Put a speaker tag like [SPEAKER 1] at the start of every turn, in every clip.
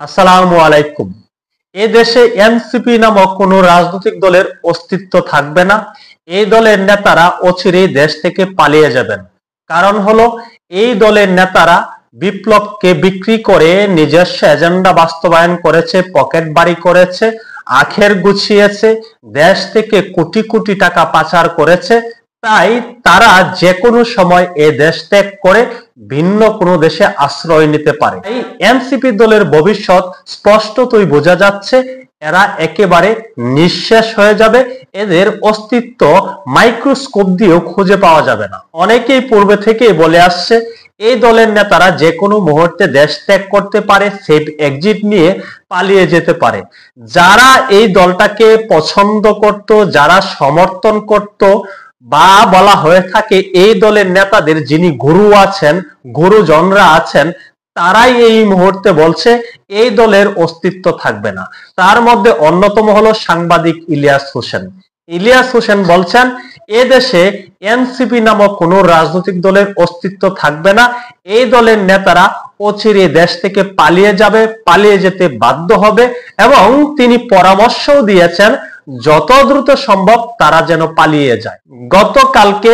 [SPEAKER 1] আসসালামু আলাইকুম। এ দেশে এনসিপি নামক কোন রাজনৈতিক দলের অস্তিত্ব থাকবে না। এই দলের নেতারা অচিরেই দেশ থেকে পালিয়ে যাবেন। কারণ হলো এই দলের নেতারা বিপ্লবকে বিক্রি করে নিজস্ব এজেন্ডা বাস্তবায়ন করেছে, পকেট বাড়ি করেছে, আখের গুছিয়েছে, দেশ থেকে কোটি কোটি টাকা পাচার করেছে। তাই তারা যে কোনো সময় এ দেশ ত্যাগ করে ভিন্ন কোনো দেশে আশ্রয় নিতে পারে। এই এনসিপি দলের ভবিষ্যৎ স্পষ্টতই বোঝা যাচ্ছে, এরা একেবারে নিঃশেষ হয়ে যাবে। এদের অস্তিত্ব মাইক্রোস্কোপ দিয়েও খুঁজে পাওয়া যাবে না। অনেকেই পূর্বে থেকেই বলে আসছে এই দলের নেতারা যে কোনো মুহূর্তে দেশ ত্যাগ করতে পারে, সেফ এক্সিট নিয়ে পালিয়ে যেতে পারে। যারা এই দলটাকে পছন্দ করত, যারা সমর্থন করত, বা বলা হয়ে থাকে এই দলের নেতাদের যিনি গুরু আছেন, গুরুজনরা আছেন, তারাই এই মুহূর্তে বলছে এই দলের অস্তিত্ব থাকবে না। তার মধ্যে অন্যতম হলো সাংবাদিক ইলিয়াস হোসেন। ইলিয়াস হোসেন বলছেন এ দেশে এনসিপি নামক কোন রাজনৈতিক দলের অস্তিত্ব থাকবে না। এই দলের নেতারা অচিরে দেশ থেকে পালিয়ে যাবে, পালিয়ে যেতে বাধ্য হবে, এবং তিনি পরামর্শও দিয়েছেন যত দ্রুত সম্ভব তারা যেন পালিয়ে যায়। গতকালকে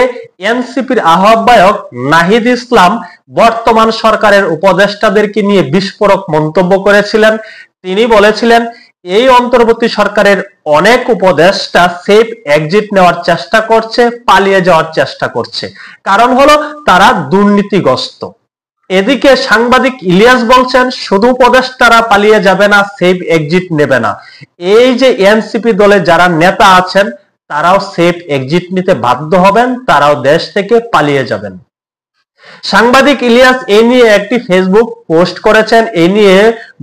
[SPEAKER 1] এনসিপির আহ্বায়ক নাহিদ ইসলাম বর্তমান সরকারের উপদেষ্টাদেরকে নিয়ে বিস্ফোরক মন্তব্য করেছিলেন। তিনি বলেছিলেন এই অন্তর্বর্তী সরকারের অনেক উপদেষ্টা সেফ এক্সিট নেওয়ার চেষ্টা করছে, পালিয়ে যাওয়ার চেষ্টা করছে। কারণ হলো তারা দুর্নীতিগ্রস্ত। এদিকে সাংবাদিক ইলিয়াস বলছেন শুধু উপদেষ্টারা পালিয়ে যাবে না, সেফ এক্সিট নেবে না। এই যে এনসিপি দলে যারা নেতা আছেন তারাও সেফ এক্সিট নিতে বাধ্য হবেন, তারাও দেশ থেকে পালিয়ে যাবেন। সাংবাদিক ইলিয়াস এই নিয়ে একটি ফেসবুক পোস্ট করেছেন। এই নিয়ে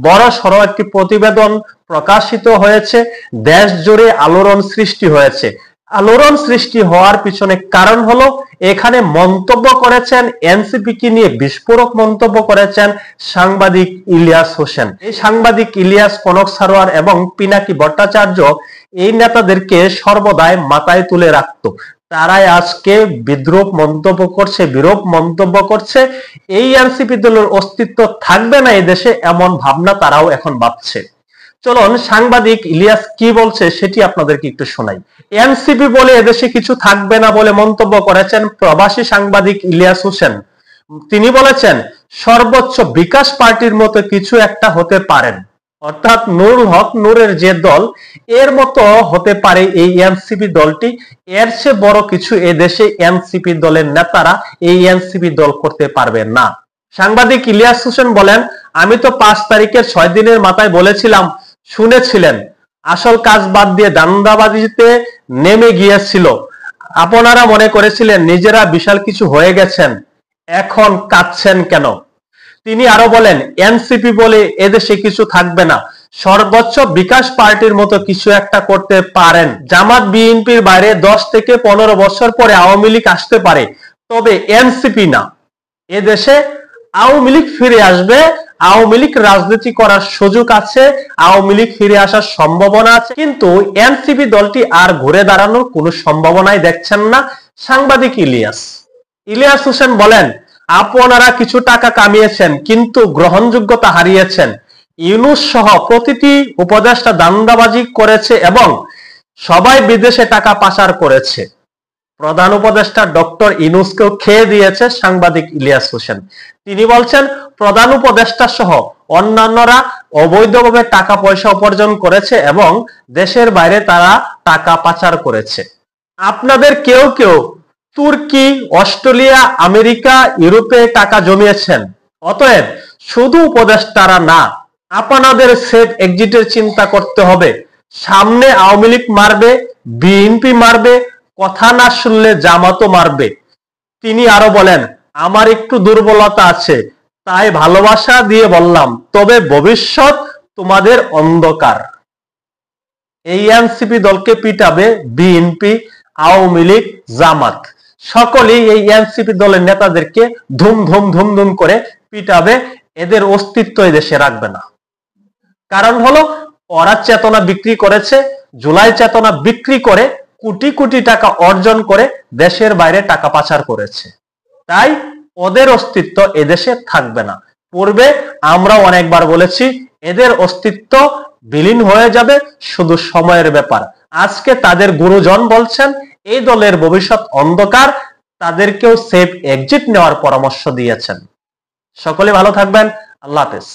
[SPEAKER 1] বড় সড় একটি প্রতিবেদন প্রকাশিত হয়েছে। দেশ জুড়ে আলোড়ন সৃষ্টি হয়েছে। আলোড়ন সৃষ্টি হওয়ার পিছনে কারণ হলো এখানে মন্তব্য করেছেন, এনসিপি কে নিয়ে বিস্ফোরক মন্তব্য করেছেন সাংবাদিক ইলিয়াস হোসেন। এই সাংবাদিক ইলিয়াস, কনক সারোয়ার এবং পিনাকি ভট্টাচার্য এই নেতাদেরকে সর্বদাই মাথায় তুলে রাখতো। তারাই আজকে বিদ্রুপ মন্তব্য করছে, বিরূপ মন্তব্য করছে। এই এনসিপি দলের অস্তিত্ব থাকবে না এই দেশে, এমন ভাবনা তারাও এখন ভাবছে। চলুন সাংবাদিক ইলিয়াস কি বলছে সেটি আপনাদেরকে একটু শোনাই। এনসিপি বলে এদেশে কিছু থাকবে না বলে মন্তব্য করেছেন প্রবাসী সাংবাদিক ইলিয়াস হোসেন। তিনি বলেছেন সর্বোচ্চ বিকাশ পার্টির মতো কিছু একটা হতে পারেন, অর্থাৎ নুরুল হক নূরের যে দল, এর মতো হতে পারে এই এনসিপি দলটি। এর চেয়ে বড় কিছু এদেশে এনসিপি দলের নেতারা এই এনসিপি দল করতে পারবে না। সাংবাদিক ইলিয়াস হোসেন বলেন আমি তো 5 তারিখের 6 দিনের মাথায় বলেছিলাম, শুনেছিলেন, আসল কাজ বাদ দিয়ে দান্দাবাজিতে নেমে গিয়েছিল। আপনারা মনে করেছিলেন নিজেরা বিশাল কিছু হয়ে গেছেন, এখন কাঁদছেন কেন? তিনি আরো বলেন এনসিপি বলে এদেশে কিছু থাকবে না, সর্বোচ্চ বিকাশ পার্টির মতো কিছু একটা করতে পারেন। জামাত বিএনপির বাইরে 10 থেকে 15 বছর পরে আওয়ামী লীগ আসতে পারে, তবে এনসিপি না। এদেশে আওয়ামী লীগ ফিরে আসবে, আওয়ামী লীগ রাজনীতি করার সুযোগ আছে, আওয়ামী লীগ ফিরে আসার সম্ভাবনা আছে, কিন্তু এনসিপি দলটি আর ঘুরে দাঁড়ানোর কোনো সম্ভাবনাই দেখছেন না সাংবাদিক ইলিয়াস হোসেন বলেন আপনারা কিছু টাকা কামিয়েছেন কিন্তু গ্রহণযোগ্যতা হারিয়েছেন। ইউনূস সহ প্রতিটি উপদেষ্টা দান্দাবাজি করেছে এবং সবাই বিদেশে টাকা পাচার করেছে। প্রধান উপদেষ্টা ডক্টর ইউনূসকেও খেয়ে দিয়েছে সাংবাদিক ইলিয়াস হোসেন। তিনি বলছেন প্রধান উপদেষ্টা সহ অন্যান্যরা অবৈধভাবে টাকা পয়সা উপার্জন করেছে এবং দেশের বাইরে তারা টাকা পাচার করেছে। আপনাদের কেউ কেউ তুর্কি, অস্ট্রেলিয়া, আমেরিকা, ইউরোপে টাকা জমিয়েছেন। অতএব শুধু উপদেষ্টারা না, আপনাদের সেফ এক্সিটের চিন্তা করতে হবে। সামনে আওয়ামী লীগ মারবে, বিএনপি মারবে, কথা না শুনলে জামাতও মারবে। তিনি আরো বলেন আমার একটু দুর্বলতা আছে, তাই ভালোবাসা দিয়ে বললাম, তবে ভবিষ্যৎ তোমাদের অন্ধকার। এই এনসিপি দলকে পিটাবে বিএনপি, আওয়ামী লীগ, জামাত, সকলেই এই এনসিপি দলের নেতাদেরকে ধুম ধুম ধুম ধুম করে পিটাবে। এদের অস্তিত্ব এই দেশে রাখবে না। কারণ হলো ওরা চেতনা বিক্রি করেছে, জুলাই চেতনা বিক্রি করে কোটি কোটি টাকা অর্জন করে দেশের বাইরে টাকা পাচার করেছে। তাই ওদের অস্তিত্ব এদেশে থাকবে না। পূর্বে আমরা অনেকবার বলেছি এদের অস্তিত্ব বিলীন হয়ে যাবে, শুধু সময়ের ব্যাপার। আজকে তাদের গুরুজন বলছেন এই দলের ভবিষ্যৎ অন্ধকার, তাদেরকেও সেফ এক্সিট নেওয়ার পরামর্শ দিয়েছেন। সকলে ভালো থাকবেন, আল্লাহ হাফেজ।